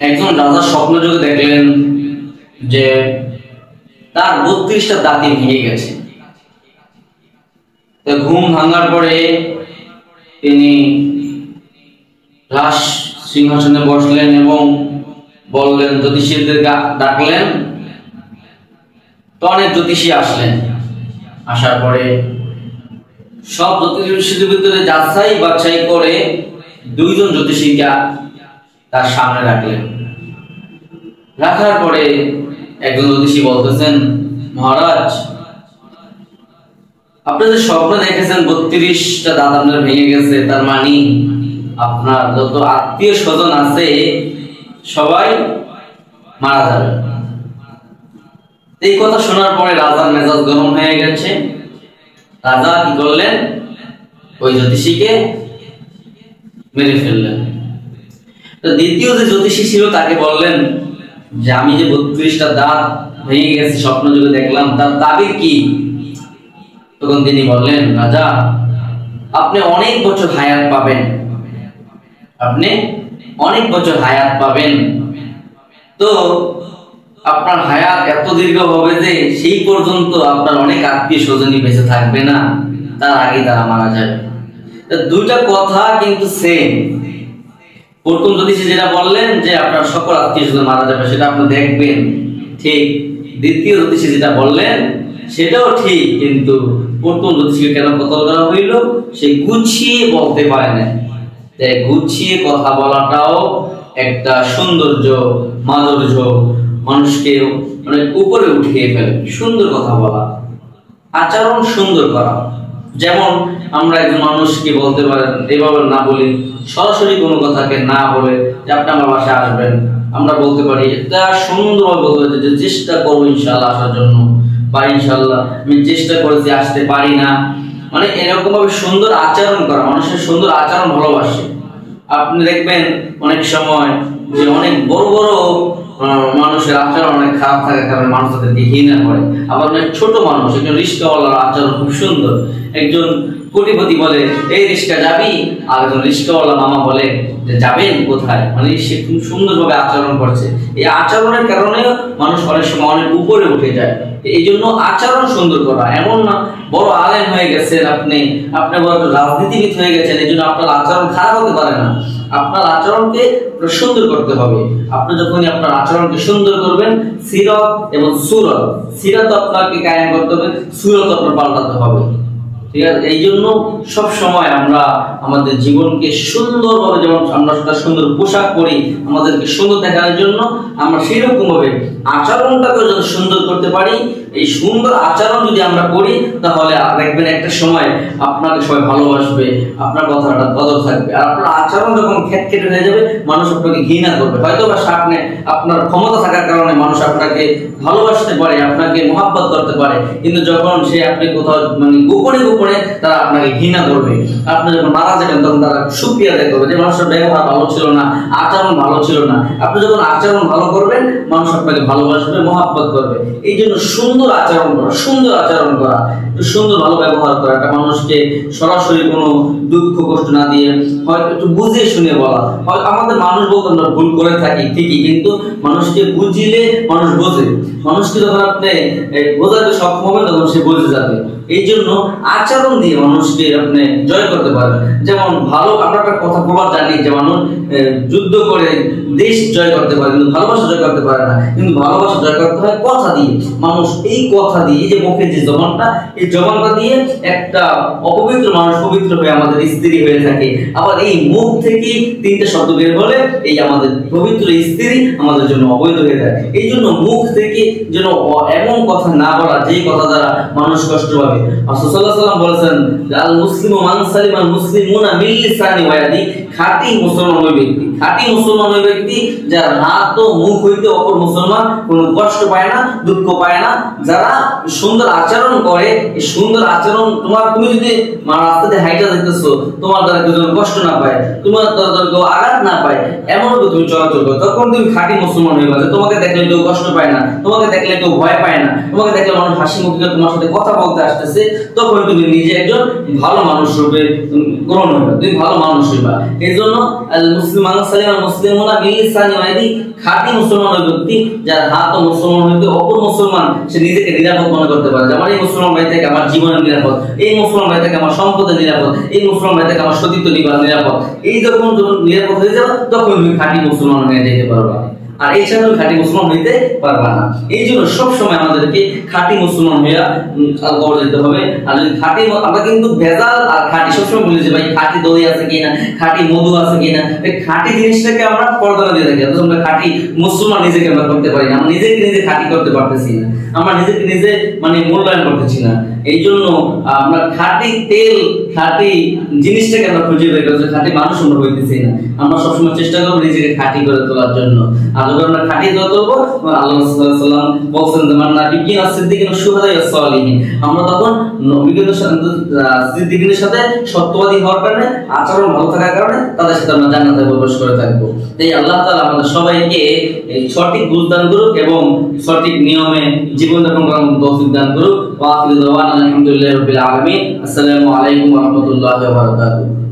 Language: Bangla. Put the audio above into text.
একজন রাজা স্বপ্ন যোগে দেখলেন যে তার 32টা দাঁত ভেঙে গেছে। ঘুম ভাঙার পরে তিনি রাজ সিংহাসনে বসলেন এবং বললেন, জ্যোতিষীদের ডাকলেন। তো অনেক জ্যোতিষী আসলেন। আসার পরে সব জ্যোতিষীদের ভিতরে যাচাই বাছাই করে 2জন জ্যোতিষীকে তার সামনে রাখলেন। রাখার পরে একজন জ্যোতিষী বলতেছেন, মহারাজ, আপনি যে স্বপ্ন দেখেছেন 32টা দাঁত আপনার ভেঙে গেছে, তার মানে আপনার যত আত্মীয় স্বজন আছে সবাই মারা যাবে। এই কথা শোনার পরে রাজার মেজাজ গরম হয়ে গেছে। রাজা কি করলেন? ওই জ্যোতিষীকে মেরে ফেললেন। তো দ্বিতীয় যে জ্যোতিষী ছিল তাকে বললেন যে আমি যে 32টা দাঁত ভেঙে গেছে স্বপ্ন যুগে দেখলাম, তার তাবির কি? তখন তিনি বললেন, রাজা, আপনি অনেক বছর হায়াত পাবেন, আপনি অনেক বছর হায়াত পাবেন। তো আপনার হায়াত এত দীর্ঘ হবে যে সেই পর্যন্ত আপনার অনেক আত্মীয় স্বজনই বেঁচে থাকবে না, তার আগে তারা মারা যাবে। দুইটা কথা কিন্তু সেম। প্রথম জ্যোতিষী যেটা বললেন যে আপনার সকল আত্মীয় স্বজন মারা যাবে, সেটা আপনি দেখবেন, ঠিক। দ্বিতীয় জ্যোতিষী যেটা বললেন সেটাও ঠিক, কিন্তু প্রথম জ্যোতিষীকে কেন কতল করা হইল? সে গুছিয়ে বলতে পারে না। তাই গুছিয়ে কথা বলাটাও একটা সৌন্দর্য, মাধুর্য, মানুষকে অনেক উপরে উঠিয়ে ফেলে। সুন্দর কথা বলা, আচরণ সুন্দর করা। যেমন আমরা একজন মানুষকে বলতে পারেন, এভাবে না বলি, সরাসরি কোনো কথাকে না বলে যে আপনি আমার বাসায় আসবেন, আমরা বলতে পারি এটা সুন্দরভাবে বলতে পারি যে চেষ্টা করবো ইনশাআল্লাহ আসার জন্য, বা ইনশাআল্লাহ আমি চেষ্টা করেছি, আসতে পারি না। মানে এরকম ভাবে সুন্দর আচরণ করা। মানুষের সুন্দর আচরণ ভালোবাসে। আপনি দেখবেন অনেক সময় যে অনেক বড় বড় মানুষের আচরণ অনেক খারাপ থাকার কারণে মানুষ তাদেরকে ঘৃণা করে। আবার অনেক ছোট মানুষ, একজন রিস্কাওয়ালার আচরণ খুব সুন্দর। একজন কোটিপতি বলে, এই রিস্কা যাবি? আর একজন রিস্কাওয়ালা মামা বলে যে যাবেন কোথায়? মানে সে খুব সুন্দরভাবে আচরণ করছে। এই আচরণের কারণে মানুষ অনেক সময় অনেক উপরে উঠে যায়। এই জন্য আচরণ সুন্দর করা। এমন না বড় আলেম হয়ে গেছেন আপনি বড় রাজনীতিবিদ হয়ে গেছেন, এই জন্য আপনার আচরণ খারাপ হতে পারে না। আপনার আচরণকে সুন্দর করতে হবে। আপনি যখনই আপনার আচরণকে সুন্দর করবেন, সিরাত এবং সুরত, সিরাত আপনাকে কায়েম করতে হবে, সুরত আপনার পাল্টাতে হবে। ঠিক আছে? এই জন্য সব সময় আমরা আমাদের জীবনকে সুন্দরভাবে, যেমন আমরা সুন্দর পোশাক পরি আমাদেরকে সুন্দর দেখানোর জন্য, আমরা সেরকম ভাবে আচরণটাকে যদি সুন্দর করতে পারি, এই সুন্দর আচরণ যদি আমরা করি, তাহলে দেখবেন একটা সময় আপনাকে সবাই ভালোবাসবে, আপনার কথাটা কদর থাকবে। আর আপনার আচরণ যখন খেটখেটে হয়ে যাবে, মানুষ আপনাকে ঘৃণা করবে। হয়তো বা সামনে আপনার ক্ষমতা থাকার কারণে মানুষ আপনাকে ভালোবাসতে পারে, আপনাকে মহাব্বত করতে পারে, কিন্তু যখন সে আপনি কোথাও মানে গোপনে গোপনে তারা আপনাকে ঘৃণা করবে। আপনি যখন মারা যাবেন তখন তারা সুক্রিয়া আদায় করবে যে মানুষের ব্যবহার ভালো ছিল না, আচরণ ভালো ছিল না। আপনি যখন আচরণ ভালো করবেন, মানুষ আপনাকে ভালোবাসবে, মহাব্বত করবে। এই জন্য সুন্দর আচরণ করা, সুন্দর আচরণ করা, একটু সুন্দর ভালো ব্যবহার করা, একটা মানুষকে সরাসরি কোনো দুঃখ কষ্ট না দিয়ে হয়তো একটু বুঝিয়ে শুনে বলা। হয়তো আমাদের মানুষ বলতে আমরা ভুল করে থাকি ঠিকই, কিন্তু মানুষকে বুঝিলে মানুষ বোঝে। মানুষকে যখন আপনি বোঝাতে সক্ষম হবেন, তখন সে বুঝে যাবে। এই জন্য আচরণ দিয়ে মানুষকে আপনি জয় করতে পারবেন। যেমন ভালো, আমরা একটা কথা প্রবাদ জানি যে মানুষ যুদ্ধ করে দেশ জয় করতে পারে, কিন্তু ভালোবাসা জয় করতে পারে না। কিন্তু ভালোবাসা জয় করতে হয় কথা দিয়ে। মানুষ এই কথা দিয়ে, যে মুখের যে জবানটা, এই জবানটা দিয়ে একটা অপবিত্র মানুষ পবিত্র হয়ে আমাদের স্ত্রী হয়ে থাকে। আবার এই মুখ থেকে 3টে শব্দ বের হলে এই আমাদের পবিত্র স্ত্রী আমাদের জন্য অবৈধ হয়ে যায়। এই জন্য মুখ থেকে যেন এমন কথা না বলা যেই কথা দ্বারা মানুষ কষ্ট পাবে। রাসূল সাল্লাল্লাহু আলাইহি ওয়াসাল্লাম বলেছেন, আল মুসলিমু মান সালিমাল মুসলিমুনা মিন লিসানি ওয়া ইয়াদি। খাঁটি মুসলমান ওই ব্যক্তি, খাঁটি মুসলমান ওই ব্যক্তি যার হাত ও মুখ হইতে অপর মুসলমান কোনো কষ্ট পায় না, দুঃখ পায় না। যারা সুন্দর আচরণ করে, এই সুন্দর আচরণ তুমি যদি রাস্তা দিয়ে হাইটা যাইতেছো, তোমার দ্বারা কেউ কষ্ট না পায়, তোমার দ্বারা কেউ আঘাত না পায়, এমন ভাবে তুমি চলাচল করো, তখন তুমি খাঁটি মুসলমান হয়ে গেছো। তোমাকে দেখলে কেউ কষ্ট পায় না, তোমাকে দেখলে কেউ ভয় পায় না, তোমাকে দেখলে মানুষ হাসি মুখে তোমার সাথে কথা বলতে আসতেছে, তখন তুমি নিজে একজন ভালো মানুষ রূপে গ্রহণ হবে, তুমি ভালো মানুষ হইবা। এই জন্য আল মুসলিমান সালিমাল মুসলিমুনা বিলিসানি ওয়া ইয়াদি, খাঁটি মুসলমান ওই ব্যক্তি যার হাত ও মুসলমান হইতে অপর মুসলমান সে নিজেকে নিরাপদ মনে করতে পারে। আমার এই মুসলমান ভাই থেকে আমার জীবনের নিরাপদ, এই মুসলমান ভাই থেকে আমার সম্পদের নিরাপদ, এই মুসলমান ভাই থেকে আমার সতীত্ব নিরাপদ। এই যখন নিরাপদ হয়ে যাবে তখন তুমি খাঁটি মুসলমান হয়ে যেতে পারবা। আর এই ছাড়া খাঁটি মুসলমান হইতে পারবা না। এই জন্য সবসময় আমাদেরকে খাঁটি মুসলমান হইয়া গড়ে যেতে হবে। আর যদি খাঁটি, আমরা কিন্তু ভেজাল আর খাঁটি সবসময় বলি যে ভাই খাঁটি দই আছে কিনা, খাঁটি মধু আছে কিনা, এই খাঁটি জিনিসটাকে আমরা পর্দানা দিয়ে থাকি। অথচ আমরা খাঁটি মুসলমান নিজেকে আমরা করতে পারি না, আমরা নিজেকে নিজে খাঁটি করতে পারতেছি না, আমরা নিজেকে নিজে মানে মূল্যায়ন করতেছি না। এই জন্য আমরা খাঁটি তেল, খাঁটি জিনিসটাকে আমরা খুঁজে বের করছি, খাঁটি মানুষ আমরা হইতেছি না। আমরা সবসময় চেষ্টা করবো নিজেকে খাঁটি করে তোলার জন্য। আর যখন আমরা খাঁটি করে তুলবো, আল্লাহ সাল্লাল্লাহু আলাইহি ওয়াসাল্লাম বলছেন যে মান নাবিয়্যিন সিদ্দিকিন শুহাদা সালিহিন, আমরা তখন নবীদের সাথে সিদ্দিকিনের সাথে সত্যবাদী হওয়ার কারণে, আচরণ ভালো থাকার কারণে তাদের সাথে আমরা জান্নাতে প্রবেশ করে থাকবো। তাই আল্লাহ তাআলা আমাদের সবাইকে এই সঠিক বুঝ দান করুক এবং সঠিক নিয়মে জীবন যাপন করার তৌফিক দান করুক। ওয়া আখিরু দাওয়ানা আলহামদুলিল্লাহি রাব্বিল আলামিন। আসসালামু আলাইকুম ওয়া রাহমাতুল্লাহি ওয়া বারাকাতুহু।